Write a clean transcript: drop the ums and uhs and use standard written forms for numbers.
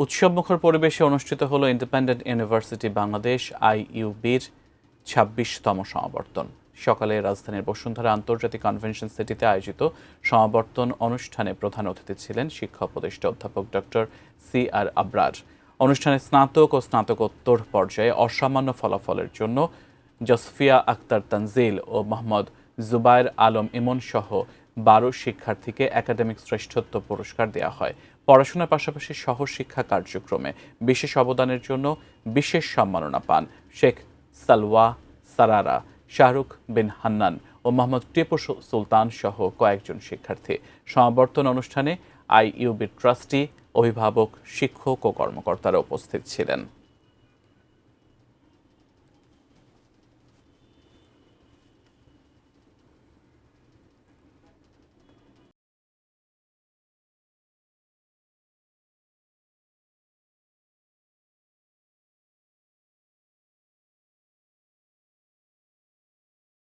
উৎসবমুখর পরিবেশে অনুষ্ঠিত হলো ইন্ডিপেন্ডেন্ট ইউনিভার্সিটি বাংলাদেশ IUBর ২৬তম সমাবর্তন। সকালে রাজধানীর বসুন্ধরা আন্তর্জাতিক কনভেনশন সিটিতে আয়োজিত সমাবর্তন অনুষ্ঠানে প্রধান অতিথি ছিলেন শিক্ষা উপদেষ্টা অধ্যাপক ডক্টর CR আবরার। অনুষ্ঠানে স্নাতক ও স্নাতকোত্তর পর্যায়ে অসামান্য ফলাফলের জন্য জসফিয়া আক্তার তানজিল ও মোহাম্মদ জুবায়ের আলম ইমন সহ ১২ শিক্ষার্থীকে একাডেমিক শ্রেষ্ঠত্ব পুরস্কার দেওয়া হয়। পড়াশোনার পাশাপাশি সহশিক্ষা কার্যক্রমে বিশেষ অবদানের জন্য বিশেষ সম্মাননা পান শেখ সালওয়া সারারা, শাহরুখ বিন হান্নান ও মোহাম্মদ টিপু সুলতান সহ কয়েকজন শিক্ষার্থী। সমাবর্তন অনুষ্ঠানে IUB ট্রাস্টি, অভিভাবক, শিক্ষক ও কর্মকর্তারা উপস্থিত ছিলেন।